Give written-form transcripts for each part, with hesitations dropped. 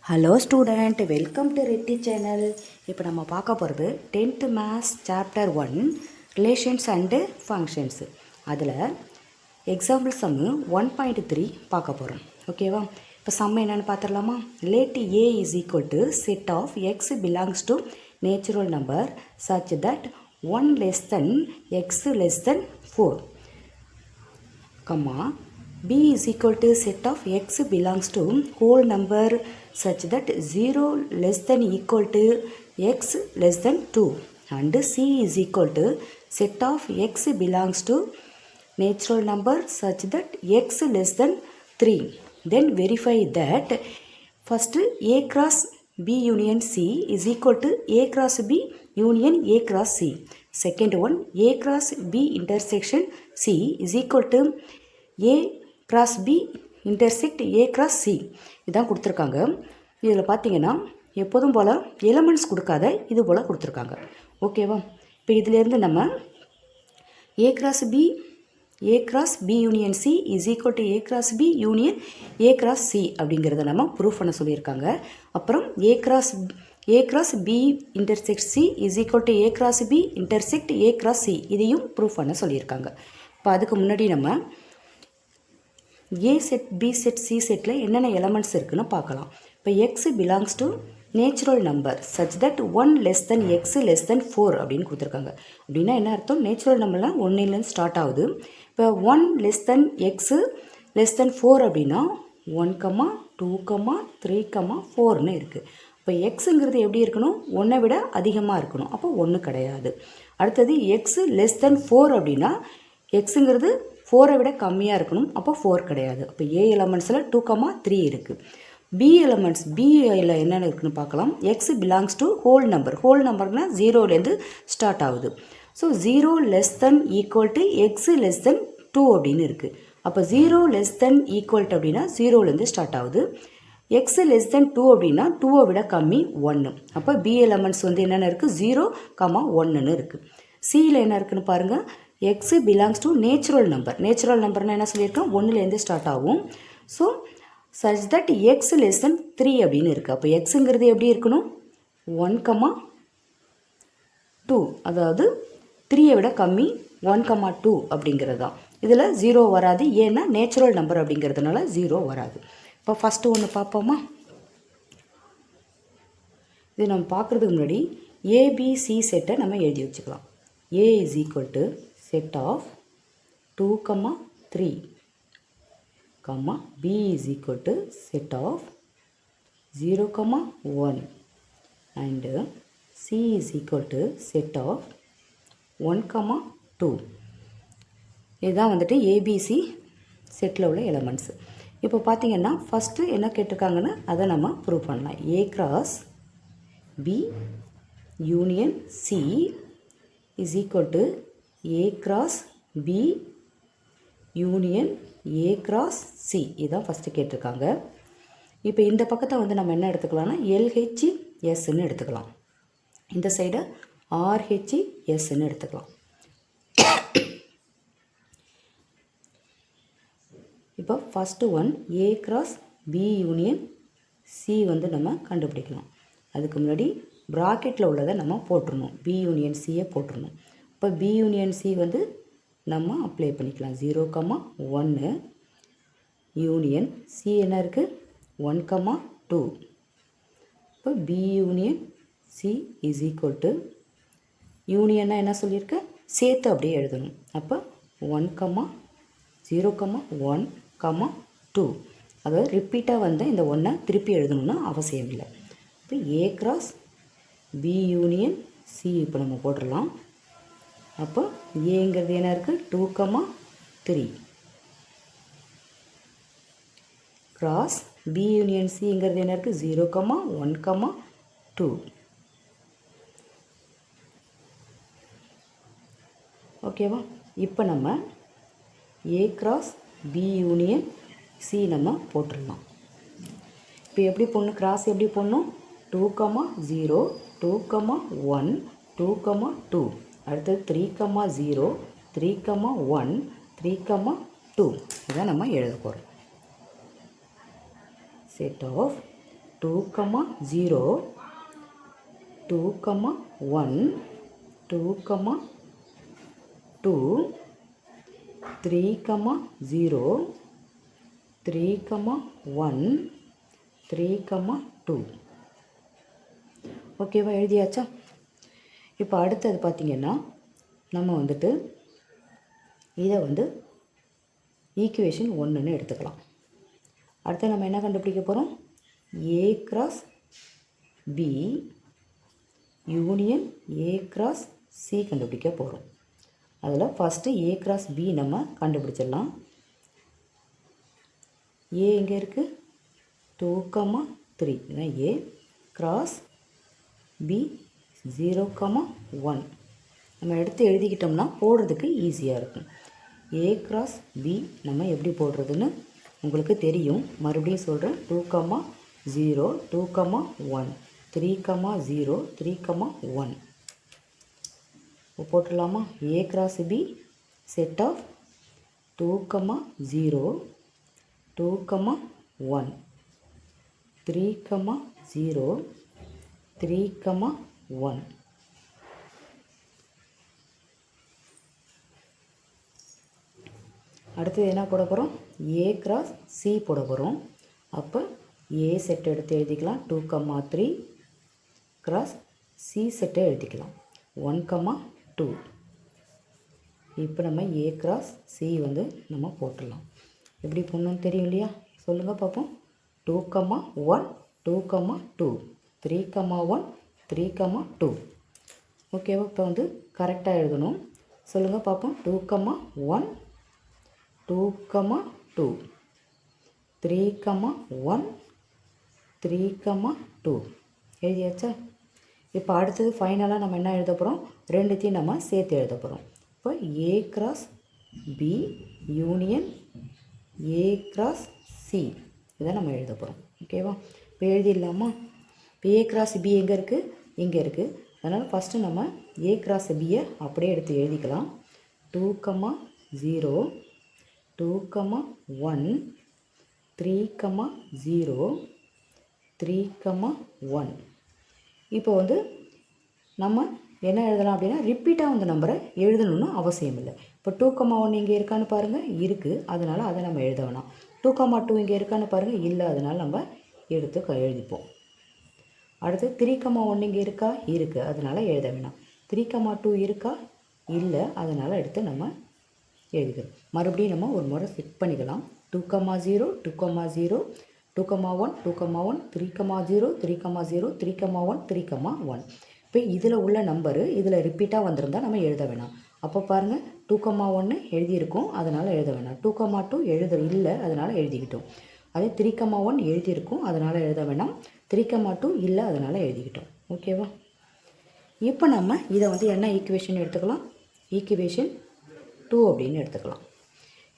Hello student, welcome to Reddy channel. இப்போ நம்ம பார்க்க போகிறது 10th maths chapter 1 relations and functions. அதில் எக்ஸாம்பிள் சம்மு 1.3 பார்க்க போகிறோம். ஓகேவா? இப்போ சம்மு என்னென்னு பார்த்துடலாமா? let a is equal to set of x belongs to natural number such that 1 less than x less than 4, comma b is equal to set of x belongs to whole number such that 0 less than equal to x less than 2, and c is equal to set of x belongs to natural number such that x less than 3. Then verify that first a cross b union c is equal to a cross b union a cross c. Second one, a cross b intersection c is equal to a cross b intersect a cross c. இதான் கொடுத்துருக்காங்க. இதில் பார்த்தீங்கன்னா எப்போதும் போல் elements கொடுக்காத இது போல் கொடுத்துருக்காங்க. ஓகேவா? இப்போ இதிலேருந்து நம்ம a cross b union c is equal to a cross b union a cross c அப்படிங்கிறத நம்ம ப்ரூஃப் பண்ண சொல்லியிருக்காங்க. அப்புறம் a cross b intersect c is equal to a cross b intersect a cross c இதையும் proof பண்ண சொல்லியிருக்காங்க. இப்போ அதுக்கு முன்னாடி நம்ம a set b set c settle என்னென்ன எலமெண்ட்ஸ் இருக்குன்னு பார்க்கலாம். இப்போ x belongs to natural number such that 1 less than X less than 4 அப்படின்னு கொடுத்துருக்காங்க. அப்படின்னா என்ன அர்த்தம்? நேச்சுரல் நம்பர்லாம் ஒன்னிலேருந்து ஸ்டார்ட் ஆகுது. இப்போ 1 லெஸ் தென் எக்ஸு லெஸ் தென் 4 அப்படின்னா 1, 2, 3, 4ன்னு இருக்குது. இப்போ எக்ஸுங்கிறது எப்படி இருக்கணும்? 1 விட அதிகமாக இருக்கணும். அப்போ 1 கிடையாது. அடுத்தது எக்ஸு லெஸ் தென் 4 அப்படின்னா எக்ஸுங்கிறது 4 விட கம்மியாக இருக்கணும். அப்போ 4 கிடையாது. அப்போ ஏ எலமெண்ட்ஸில் 2, 3 இருக்குது. பி எலமெண்ட்ஸ் பியில் என்னென்ன இருக்குதுன்னு பார்க்கலாம். எக்ஸ் பிலாங்ஸ் டு ஹோல் நம்பர்னால் 0லேருந்து ஸ்டார்ட் ஆகுது. So 0 less than equal to x less than 2 அப்படின்னு இருக்குது. அப்போ 0 லெஸ் தென் ஈக்குவல் டு அப்படின்னா 0லேருந்து ஸ்டார்ட் ஆகுது. எக்ஸு லெஸ் தென் 2 அப்படின்னா 2 விட கம்மி 1. அப்போ பி எலமெண்ட்ஸ் வந்து என்னென்ன இருக்குது? 0, 1ன்னு இருக்குது. சியில் என்ன இருக்குதுன்னு பாருங்கள். எக்ஸு பிலாங்ஸ் டு நேச்சுரல் நம்பர்னால் என்ன சொல்லியிருக்கோம்? 1லேருந்து ஸ்டார்ட் ஆகும். So such that X less than 3 அப்படின்னு இருக்குது. அப்போ எக்ஸுங்கிறது எப்படி இருக்கணும்? 1, 2, அதாவது 3 விட கம்மி 1, 2 அப்படிங்கிறது தான். இதில் 0 வராது. ஏன்னா நேச்சுரல் நம்பர் அப்படிங்கிறதுனால 0 வராது. இப்போ ஃபஸ்ட்டு ஒன்று பார்ப்போமா? இது நம்ம பார்க்குறதுக்கு முன்னாடி ஏபிசி செட்டை நம்ம எழுதி வச்சுக்கலாம். A is equal to set of 2, 3, b is equal to set of 0, 1, and c is equal to set of 1, 2. இதுதான் வந்துட்டு ஏபிசி செட்டில் உள்ள எலமெண்ட்ஸு. இப்போ பார்த்தீங்கன்னா ஃபஸ்ட்டு என்ன கேட்டிருக்காங்கன்னு அதை நம்ம ப்ரூவ் பண்ணலாம். A cross B union C is equal to A cross B union A cross C இதுதான் ஃபஸ்ட்டு கேட்டிருக்காங்க. இப்போ இந்த பக்கத்தை வந்து நம்ம என்ன எடுத்துக்கலாம்னா LHSன்னு எடுத்துக்கலாம். இந்த சைடை RHSன்னு எடுத்துக்கலாம். இப்போ first one A cross B union C வந்து நம்ம கண்டுபிடிக்கலாம். அதுக்கு முன்னாடி ப்ராக்கெட்டில் உள்ளதை நம்ம போட்டுருணும். B union Cயை போட்டுருணும். இப்போ பி யூனியன் சி வந்து நம்ம அப்ளை பண்ணிக்கலாம். 0, 1 யூனியன் சி என்ன இருக்குது? 1, 2. இப்போ B union C is equal to யூனியன்னா என்ன சொல்லியிருக்கேன்? சேர்த்து அப்படியே எழுதணும். அப்போ 1, 0, 1, 2. அதாவது ரிப்பீட்டாக வந்து இந்த 1 திருப்பி எழுதணும்னு அவசியம் இல்லை. இப்போ A cross B union C இப்போ நம்ம போட்டுடலாம். அப்போ ஏங்கிறது என்ன இருக்குது? 2, 3 கிராஸ் பி யூனியன் சிங்கிறது என்ன இருக்குது? 0, 1, 2. ஓகேவா? இப்போ நம்ம A cross B union C நம்ம போட்டுடலாம். இப்போ எப்படி போடணும்? கிராஸ் எப்படி போடணும்? 2, 0, 2, 1, 2, 2. அடுத்தது 3, 0, 3, 1, 3, 2 இதான் நம்ம எழுத போகிறோம். set of 0 2, 1 2, 2 3, 0 3, 1 3, 2. ஓகேவா, எழுதியாச்சா? இப்போ அடுத்தது பார்த்திங்கன்னா நம்ம வந்துட்டு இதை வந்து ஈக்குவேஷன் 1ன்னு எடுத்துக்கலாம். அடுத்து நம்ம என்ன கண்டுபிடிக்க போகிறோம்? A cross B union A cross C கண்டுபிடிக்க போகிறோம். அதில் ஃபஸ்ட்டு A cross B நம்ம கண்டுபிடிச்சிடலாம். A எங்கே இருக்குது? 2, 3 இதுதான் A cross B 0, 1 நம்ம எடுத்து எழுதிக்கிட்டோம்னா போடுறதுக்கு ஈஸியாக இருக்கும். A cross B நம்ம எப்படி போடுறதுன்னு உங்களுக்கு தெரியும். மறுபடியும் சொல்கிறேன். 2, 0 2, 1 3, 0 3, 1 போட்டுடலாமா? A cross B set of 2, 0 2, 1 3, 0 3, 1. அடுத்தது என்ன போட போகிறோம்? A cross C போட போகிறோம். அப்போ A செட் எடுத்து எழுதிக்கலாம். 2, 3 cross C செட்டை எழுதிக்கலாம். 1, 2. இப்போ நம்ம A cross C வந்து நம்ம போட்டுடலாம். எப்படி போடணும்னு தெரியும் இல்லையா? சொல்லுங்கள் பார்ப்போம். 2, 1 2, 2 3, 1 3, 2. ஓகேவா? இப்போ வந்து கரெக்டாக எழுதணும். சொல்லுங்கள் பார்ப்போம். 2, 1 2, 2 3, 1 3, 2 எழுதியாச்சா? இப்போ அடுத்தது ஃபைனலாக நம்ம என்ன எழுத போகிறோம்? ரெண்டுத்தையும் நம்ம சேர்த்து எழுத போகிறோம். இப்போ A cross B union A cross C இதை நம்ம எழுத போகிறோம். ஓகேவா? இப்போ எழுதிடலாமா? இப்போ A cross B எங்கே இருக்குது? இங்கே இருக்குது. அதனால் ஃபஸ்ட்டு நம்ம A cross Bயை அப்படியே எடுத்து எழுதிக்கலாம். 2, 0 2, 1 3, 0 3, 1. இப்போ வந்து நம்ம என்ன எழுதலாம் அப்படின்னா ரிப்பீட்டாக அந்த நம்பரை எழுதணும்னு அவசியம் இல்லை. இப்போ 2, 1 இங்கே இருக்கான்னு பாருங்கள். இருக்குது. அதனால் அதை நம்ம எழுத வேணாம். 2, 2 இங்கே இருக்கான்னு பாருங்கள். இல்லை. அதனால் நம்ம எடுத்து எழுதிப்போம். அடுத்து 3, 1 இங்கே இருக்கா? இருக்குது. அதனால் எழுத வேணாம். 3, 2 இருக்கா? இல்லை. அதனால் எடுத்து நம்ம எழுதிக்கிறோம். மறுபடியும் நம்ம ஒரு முறை செக் பண்ணிக்கலாம். 2, 0 2, 0 2, 1 2, 1 3, 0 3, 0 3, 1 3, 1. இப்போ இதில் உள்ள நம்பரு இதில் ரிப்பீட்டாக வந்திருந்தால் நம்ம எழுத வேணாம். அப்போ பாருங்கள். 2, 1 எழுதியிருக்கோம். அதனால் எழுத வேணாம். 2, 2 இல்லை. அதனால் எழுதிக்கிட்டோம். அதே 3, 1 எழுதியிருக்கோம். அதனால் எழுத வேணாம். 3, 2 இல்லை. அதனால் எழுதிக்கிட்டோம். ஓகேவா? இப்போ நம்ம இதை வந்து என்ன ஈக்குவேஷன் எடுத்துக்கலாம்? ஈக்குவேஷன் 2 அப்படின்னு எடுத்துக்கலாம்.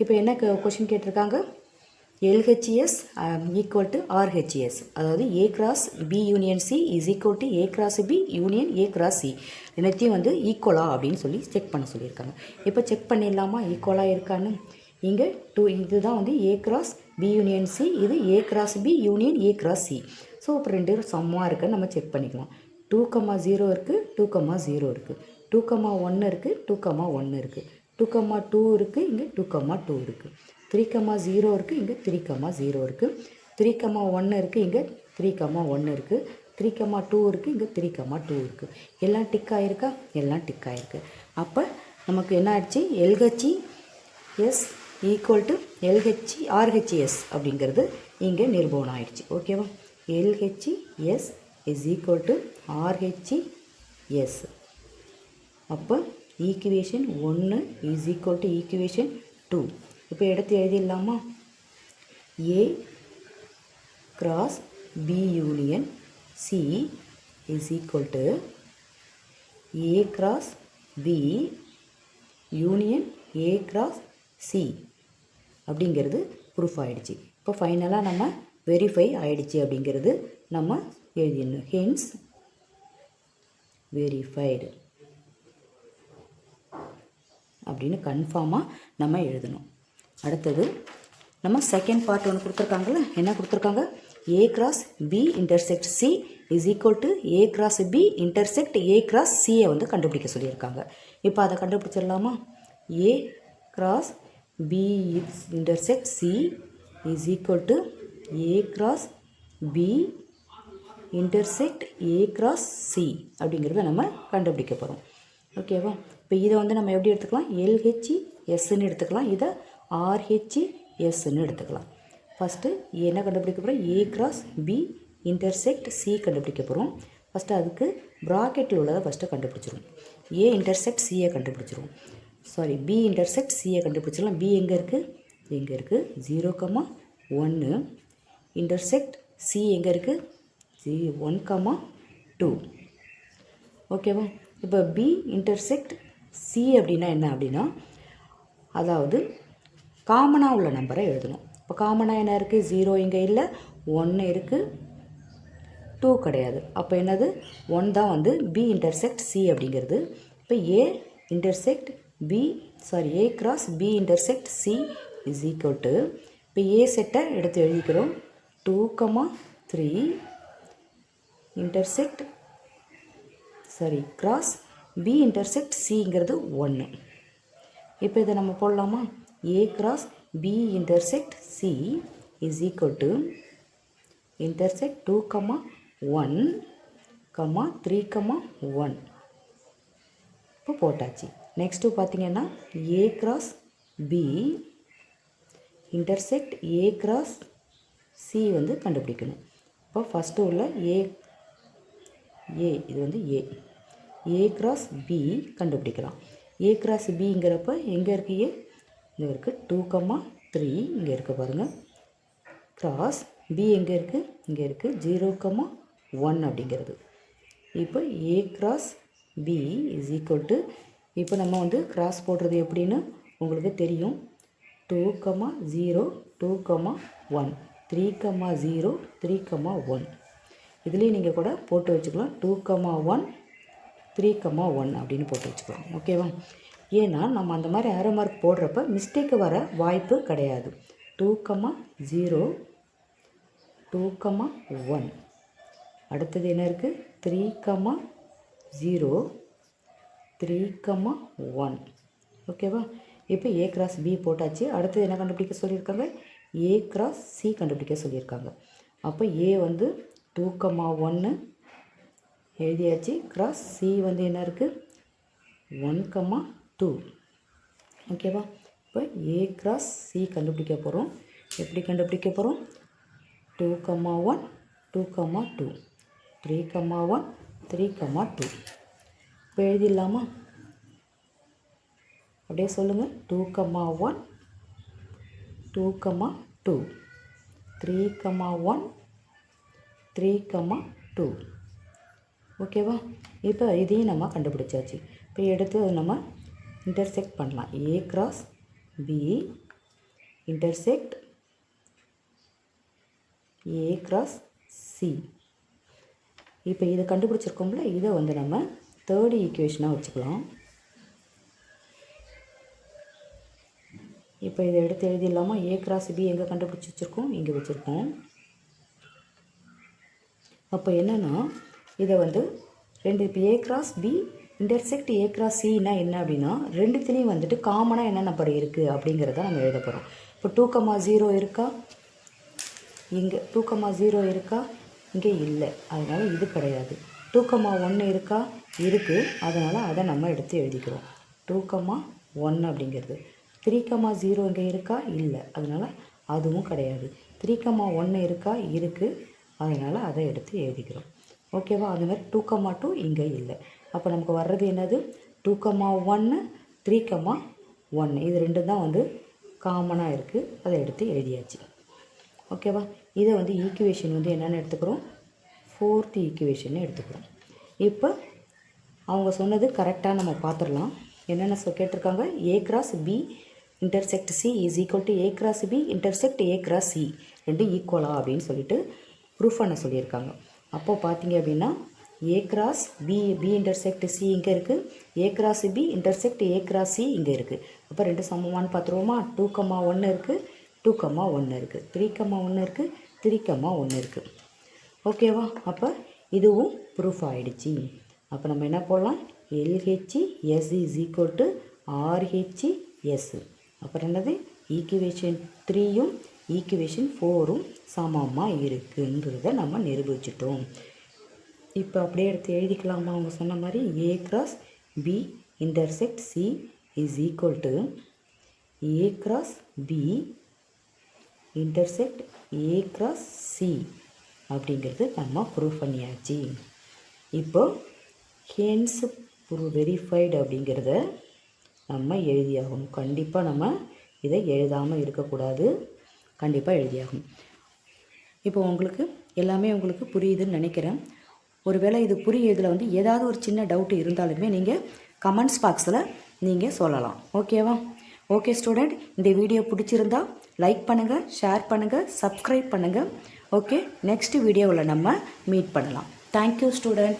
இப்போ என்ன கொஷின் கேட்டிருக்காங்க? LHS ஈக்குவல் டு RHS, அதாவது A cross B union C is equal to A cross B union A cross C ரெண்டுத்தையும் வந்து ஈக்குவலா அப்படின்னு சொல்லி செக் பண்ண சொல்லியிருக்காங்க. இப்போ செக் பண்ணிடலாமா ஈக்குவலாக இருக்கான்னு? இங்கே 2 இதுதான் வந்து A cross B union C, இது A cross B union A cross C. So இப்போ ரெண்டு சம்மாக இருக்குன்னு நம்ம செக் பண்ணிக்கலாம். 2, 0 இருக்குது. 2, 0 இருக்குது. 2, 1 இருக்குது. 2, 1 இருக்குது. 2, 2 இருக்குது. இங்கே 2, 2 இருக்குது. 3, 0 இருக்குது. இங்கே 3, 0 இருக்குது. 3, 1 இருக்குது. இங்கே 3, 1 இருக்குது. 3, 2 இருக்குது. இங்கே 3, 2 இருக்குது. எல்லாம் டிக் ஆகிருக்கா? எல்லாம் டிக் ஆகிருக்கு. அப்போ நமக்கு என்ன ஆயிடுச்சு? LHS ஈக்குவல் டு RHS அப்படிங்கிறது இங்கே நிரூபணம் ஆயிடுச்சு. ஓகேவா? LHS is equal to RHS. அப்போ equation 1 is equal to equation 2. இப்போ எடுத்து எழுதிடலாமா? A cross B union C is equal to A cross B union A cross C அப்படிங்கிறது ப்ரூஃப் ஆகிடுச்சு. இப்போ ஃபைனலாக நம்ம வெரிஃபை ஆகிடுச்சு அப்படிங்கிறது நம்ம எழுதிடணும். ஹென்ஸ் வெரிஃபைடு அப்படின்னு கன்ஃபார்மாக நம்ம எழுதணும். அடுத்தது நம்ம செகண்ட் பார்ட் ஒன்று கொடுத்துருக்காங்கல்ல. என்ன கொடுத்துருக்காங்க? A cross B intersect C is equal to A cross B intersect A cross சியை வந்து கண்டுபிடிக்க சொல்லியிருக்காங்க. இப்போ அதை கண்டுபிடிச்சிடலாமா? A cross B intersect C is equal to A cross B intersect A cross C அப்படிங்கிறத நம்ம கண்டுபிடிக்க போகிறோம். ஓகேவா? இப்போ இதை வந்து நம்ம எப்படி எடுத்துக்கலாம்? எல்ஹெச்எஸ்ன்னு எடுத்துக்கலாம், இதை ஆர்ஹெச்எஸ்ன்னு எடுத்துக்கலாம். ஃபஸ்ட்டு என்ன கண்டுபிடிக்க போகிறோம்? A cross B intersect C கண்டுபிடிக்க போகிறோம். ஃபஸ்ட்டு அதுக்கு ப்ராக்கெட்டில் உள்ளதை ஃபஸ்ட்டு கண்டுபிடிச்சிரும். ஏ இன்டர்செக்ட் சியை கண்டுபிடிச்சிரும். பி இன்டர்செக்ட் சியை கண்டுபிடிச்சிடலாம். பி எங்கே இருக்குது? எங்கே இருக்குது? 0,1 இன்டர்செக்ட் சி எங்கே இருக்குது? 1,2. ஓகேவா? இப்போ பி இன்டர்செக்ட் சி அப்படின்னா என்ன அப்படின்னா, அதாவது காமனாக உள்ள நம்பரை எழுதணும். இப்போ காமனாக என்ன இருக்குது? 0 இங்கே இல்லை, 1 இருக்குது, 2 கிடையாது. அப்போ என்னது? 1 தான் வந்து பி இன்டர்செக்ட் சி அப்படிங்கிறது. இப்போ A intersect A cross B intersect C is equal to, இப்போ ஏ செட்டை எடுத்து எழுதிக்கிறோம், 2,3 இன்டர்செக்ட் கிராஸ் பி இன்டர்செக்ட் சிங்கிறது 1. இப்போ இதை நம்ம போடலாமா? A cross B intersect C is equal to intersect 2,1, 3,1. இப்போ போட்டாச்சு. நெக்ஸ்ட்டு பார்த்தீங்கன்னா A cross B intersect A cross C வந்து கண்டுபிடிக்கணும். இப்போ ஃபஸ்ட்டு உள்ள ஏ இது வந்து ஏ கிராஸ் பி கண்டுபிடிக்கலாம். ஏ கிராஸ் பிங்கிறப்ப எங்கே இருக்குது? ஏ இங்கே இருக்குது, 2,3 இங்கே இருக்குது பாருங்கள். கிராஸ் பி எங்கே இருக்குது? இங்கே இருக்குது, 0,1 அப்படிங்கிறது. இப்போ A cross B is equal to, இப்போ நம்ம வந்து கிராஸ் போடுறது எப்படின்னு உங்களுக்கு தெரியும். 2,0 2,1 3,0 3,1. இதுலேயும் நீங்கள் கூட போட்டு வச்சுக்கலாம், 2,1 3,1 அப்படின்னு போட்டு வச்சுக்கலாம். ஓகேவா? ஏன்னா நம்ம அந்த மாதிரி ஏரோ மார்க் போடுறப்ப மிஸ்டேக்கு வர வாய்ப்பு கிடையாது. 2,0 2,1. அடுத்தது என்ன இருக்குது? 3,0 3,1. ஓகேவா? இப்போ ஏ கிராஸ் பி போட்டாச்சு. அடுத்தது என்ன கண்டுபிடிக்க சொல்லியிருக்காங்க? ஏ கிராஸ் சி கண்டுபிடிக்க சொல்லியிருக்காங்க. அப்போ ஏ வந்து 2,1 எழுதியாச்சு. கிராஸ் சி வந்து என்ன இருக்குது? 1,2. ஓகேவா? இப்போ ஏ கிராஸ் சி கண்டுபிடிக்க போகிறோம். எப்படி கண்டுபிடிக்க போகிறோம்? 2,1 2,2 3,1 3,2. இப்போ எழுதிடலாமா? அப்படியே சொல்லுங்கள். 2,1 2,2 3,1 3,2. ஓகேவா? இப்போ இதையும் நம்ம கண்டுபிடிச்சாச்சு. இப்போ எடுத்து நம்ம இன்டர்செக்ட் பண்ணலாம். A cross B intersect A cross C. இப்போ இதை கண்டுபிடிச்சிருக்கோம்ல, இதை வந்து நம்ம தேர்டு ஈக்குவேஷனாக வச்சுக்கலாம். இப்போ இதை எடுத்து எழுதிடலாமா? ஏ கிராஸ் பி எங்கே கண்டுபிடிச்சி வச்சுருக்கோம்? இங்கே வச்சுருக்கோம். அப்போ என்னென்னா, இதை வந்து இப்போ A cross B intersect A cross சின்னா என்ன அப்படின்னா, ரெண்டுத்துலேயும் வந்துட்டு காமனாக என்ன நம்பர் இருக்குது அப்படிங்கிறத நம்ம எழுத போகிறோம். இப்போ 2,0 இருக்கா? இங்கே 2,0 இருக்கா? இங்கே இல்லை, அதனால் இது கிடையாது. 2,1 இருக்கா? இருக்குது, அதனால் அதை நம்ம எடுத்து எழுதிக்கிறோம். 2,1 அப்படிங்கிறது. 3,0 இங்கே இருக்கா? இல்லை, அதனால் அதுவும் கிடையாது. 3,1 இருக்கா? இருக்குது, அதனால் அதை எடுத்து எழுதிக்கிறோம். ஓகேவா? அது மாதிரி 2,2 இங்கே இல்லை. அப்போ நமக்கு வர்றது என்னது? 2,1 3,1. இது ரெண்டும் தான் வந்து காமனாக இருக்குது, அதை எடுத்து எழுதியாச்சு. ஓகேவா? இதை வந்து ஈக்குவேஷன் வந்து என்னென்னு எடுத்துக்கிறோம்? 4th ஈக்குவேஷன் எடுத்துக்கிறோம். இப்போ அவங்க சொன்னது கரெக்டாக நம்ம பார்த்துடலாம். என்னென்ன கேட்டிருக்காங்க? A cross B intersect C is equal to A cross B intersect A cross C ரெண்டும் ஈக்குவலா அப்படின்னு சொல்லிட்டு ப்ரூஃப் பண்ண சொல்லியிருக்காங்க. அப்போது பார்த்தீங்க அப்படின்னா A cross B intersect C இங்கே இருக்குது, A cross B intersect A cross C இங்கே இருக்குது. அப்போ ரெண்டு சமமானு பார்த்துருவோமா? 2,1 இருக்குது, 2,1 இருக்குது, 3,1 இருக்குது, 3, 1 இருக்குது. ஓகேவா? அப்போ இதுவும் ப்ரூஃப் ஆகிடுச்சி. அப்போ நம்ம என்ன போடலாம்? LHS is equal to RHS. அப்புறம் என்னது? ஈக்குவேஷன் 3யும் ஈக்குவேஷன் 4ம் சமமாக இருக்குன்றதை நம்ம நிரூபிச்சிட்டோம். இப்போ அப்படியே எடுத்து எழுதிக்கலாமா? அவங்க சொன்ன மாதிரி A cross B intersect C is equal to A cross B intersect A cross C அப்படிங்கிறது நம்ம ப்ரூவ் பண்ணியாச்சு. இப்போ ஹென்ஸ் வெரிஃபைடு அப்படிங்கிறத நம்ம எழுதியாகணும். கண்டிப்பாக நம்ம இதை எழுதாமல் இருக்கக்கூடாது. கண்டிப்பாக எழுதியாகணும். இப்போ உங்களுக்கு எல்லாமே உங்களுக்கு புரியுதுன்னு நினைக்கிறேன். ஒருவேளை இது புரியுறதுல வந்து ஏதாவது ஒரு சின்ன டவுட் இருந்தாலுமே நீங்கள் கமெண்ட்ஸ் பாக்ஸில் நீங்கள் சொல்லலாம். ஓகேவா? ஓகே ஸ்டூடெண்ட், இந்த வீடியோ பிடிச்சிருந்தா லைக் பண்ணுங்கள், ஷேர் பண்ணுங்கள், சப்ஸ்கிரைப் பண்ணுங்கள். ஓகே, நெக்ஸ்ட் வீடியோவில் நம்ம மீட் பண்ணலாம். Thank you student.